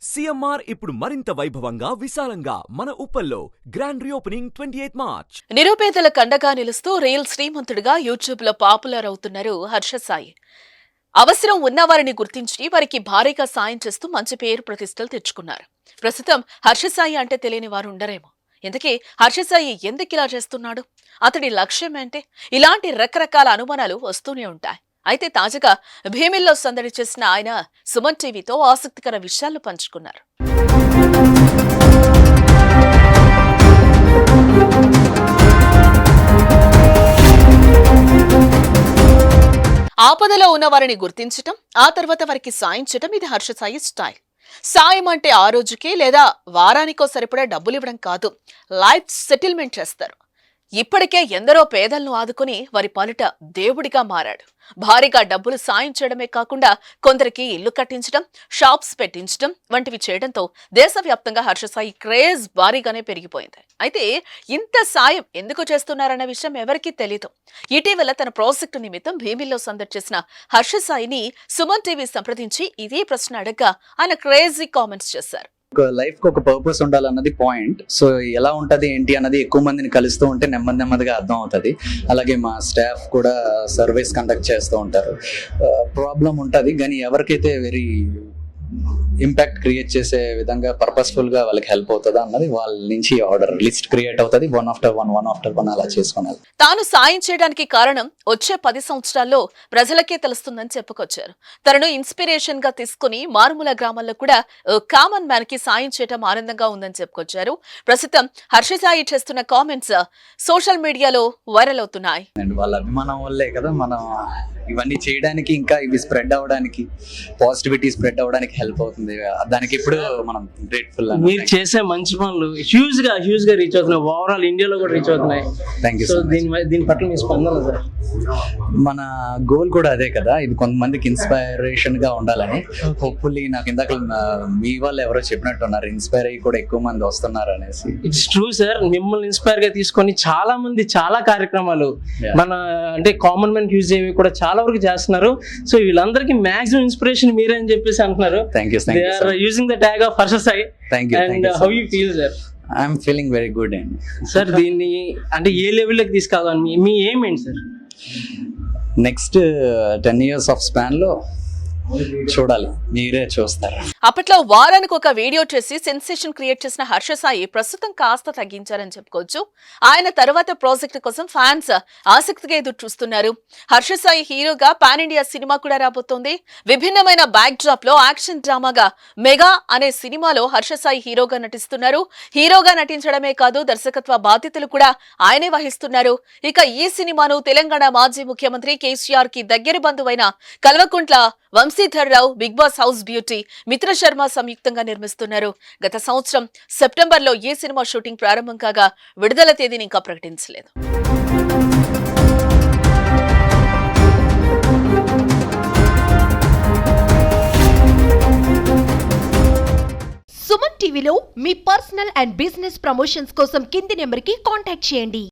CMR ఇప్పుడు మరింత వైభవంగా విశాలంగా మన ఉప్పల్లో గ్రాండ్ రీఓపెనింగ్ 28 మార్చ్. నిరుపేదల కండగా నిలుస్తూ రియల్ శ్రీమంతుడిగా యూట్యూబ్ లో పాపులర్ అవుతున్నారు హర్ష సాయి. అవసరం ఉన్నవారిని గుర్తించి వారికి భారీగా సాయం చేస్తూ మంచి పేరు ప్రతిష్టలు తెచ్చుకున్నారు. ప్రస్తుతం హర్ష సాయి అంటే తెలియని వారు ఉండరేమో. ఇంతకీ హర్ష సాయి ఎందుకు ఇలా చేస్తున్నాడు, అతడి లక్ష్యం ఏంటి? ఇలాంటి రకరకాల అనుమానాలు వస్తూనే ఉంటాయి. అయితే తాజాగా భీమిల్లో సందడి చేసిన ఆయన సుమన్ టీవీతో ఆసక్తికర విషయాలను పంచుకున్నారు. ఆపదలో ఉన్న వారిని గుర్తించటం, ఆ తర్వాత వారికి సాయం చేయటం ఇది హర్ష సాయి స్టైల్. సాయం అంటే ఆ రోజుకి లేదా వారానికో సరిపడా డబ్బులు ఇవ్వడం కాదు, లైఫ్ సెటిల్మెంట్ చేస్తారు. ఇప్పటికే ఎందరో పేదలను ఆదుకుని వారి పాలిట దేవుడిగా మారాడు. భారీగా డబ్బులు సాయం చేయడమే కాకుండా కొందరికి ఇల్లు కట్టించడం, షాప్స్ పెట్టించడం వంటివి చేయడంతో దేశవ్యాప్తంగా హర్ష సాయి క్రేజ్ భారీగానే పెరిగిపోయింది. అయితే ఇంత సాయం ఎందుకు చేస్తున్నారన్న విషయం ఎవరికీ తెలీదు. ఇటీవల తన ప్రాజెక్టు నిమిత్తం భీమిల్లో సందడి చేసిన హర్ష సాయిని సుమన్ టీవీ సంప్రదించి ఇదే ప్రశ్న అడగ్గా ఆయన క్రేజీ కామెంట్స్ చేశారు. లైఫ్ కి ఒక పర్పస్ ఉండాలన్నది పాయింట్. సో ఎలా ఉంటది ఏంటి అన్నది ఎక్కువ మందిని కలుస్తూ ఉంటే నెమ్మదిగా అర్థం అవుతుంది. అలాగే మా స్టాఫ్ కూడా సర్వీస్ కండక్ట్ చేస్తూ ఉంటారు. ప్రాబ్లం ఉంటుంది కానీ ఎవరికైతే వెరీ ఇంపాక్ట్ క్రియేట్ చేసే విధంగా పర్పస్ఫుల్ గా వాళ్ళకి హెల్ప్ అవుతుందా అన్నది వాళ్ళ నుంచి ఆర్డర్ లిస్ట్ క్రియేట్ అవుతుంది. వన్ ఆఫ్టర్ వన్ అలా చేసుకున్నారు. తాను సాయం చేయడానికి కారణం వచ్చే 10 సంవత్సరాల్లో ప్రజలకే తెలుస్తుందని చెప్పుకొచ్చారు. తనను ఇన్స్పిరేషన్ గా తీసుకుని మారుమూల గ్రామాల్లో కూడా కామన్ మ్యాన్ కి సాయం చేయడం ఆనందంగా ఉందని చెప్పుకొచ్చారు. ప్రస్తుతం హర్ష సాయి చేస్తున్న కామెంట్స్ సోషల్ మీడియాలో వైరల్ అవుతున్నాయి. వాళ్ళ అభిమానం వల్లే కదా మనం ఇవన్నీ చేయడానికి, ఇంకా ఇవి స్ప్రెడ్ అవ్వడానికి, పాజిటివిటీ స్ప్రెడ్ అవ్వడానికి హెల్ప్ అవుతుంది. దానికి ఇప్పుడు మనం గ్రేట్ఫుల్. మీరు చేసే మంచి పనులు హ్యూజ్ గా రీచ్ అవుతున్నాయి. ఓవరాల్ ఇండియాలో కూడా రీచ్ అవుతున్నాయి. Thank you. సో దీని పట్ల మీ స్పందన సార్? మన గోల్ కూడా అదే కదా, ఇది కొంతమందికి ఇన్స్పైరేషన్ గా ఉండాలని. హోప్ఫుల్లీ నాకు ఇందాక మీ వాళ్ళు ఎవరో చెప్పినట్టున్నారు, ఇన్స్పైర్ అయ్యి కూడా ఎక్కువ మంది వస్తున్నారు అనేసి. It's true sir. మిమ్మల్ని ఇన్స్పైర్ గా తీసుకొని చాలా మంది చాలా కార్యక్రమాలు మన అంటే కామన్ మ్యాన్ యూజ్ అయ్యేవి కూడా చాలా వరకు చేస్తున్నారు. సో వీళ్ళందరికీ మాక్సిమం ఇన్స్పిరేషన్ మీరే అని చెప్పేసి అంటున్నారు. Thank you. They are using the tag of Harsha Sai. Thank you. And how you feel, sir? I'm feeling very good. Sir, దీన్ని అంటే ఏ లెవెల్లోకి తీసుకెళ్ళాలని మీ ఏం ఏంటి sir? Next 10 years of span లో చూడాలి, మీరే చూస్తారు. అప్పట్లో వారానికి ఒక వీడియో చేసి సెన్సేషన్ క్రియేట్ చేసిన హర్ష సాయి ప్రస్తుతం కాస్త తగ్గించారని చెప్పుకోవచ్చు. ఆయన తర్వాత ప్రాజెక్ట్ కోసం ఫ్యాన్స్ ఆసక్తిగా ఎదురు చూస్తున్నారు. హర్ష సాయి హీరోగా పాన్ ఇండియా సినిమా కూడా రాబోతోంది. విభిన్నమైన బ్యాక్ డ్రాప్ లో యాక్షన్ డ్రామాగా మెగా అనే సినిమాలో హర్ష సాయి హీరోగా నటిస్తున్నారు. హీరోగా నటించడమే కాదు, దర్శకత్వ బాధ్యతలు కూడా ఆయనే వహిస్తున్నారు. ఇక ఈ సినిమాను తెలంగాణ మాజీ ముఖ్యమంత్రి కేసీఆర్ కి దగ్గర బంధువైన కల్వకుంట్ల వంశీధర్ రావు, బిగ్ బాస్ హౌస్ బ్యూటీ మిత్ర శర్మ సంయుక్తంగా నిర్మిస్తున్నారు. గత సంవత్సరం సెప్టెంబర్లో ఈ సినిమా షూటింగ్ ప్రారంభం కాగా విడుదల తేదీని ఇంకా ప్రకటించలేదు. సుమన్ టీవీలో మీ పర్సనల్ అండ్ బిజినెస్ ప్రమోషన్స్ కోసం కింది నెంబర్కి కాంటాక్ట్ చేయండి.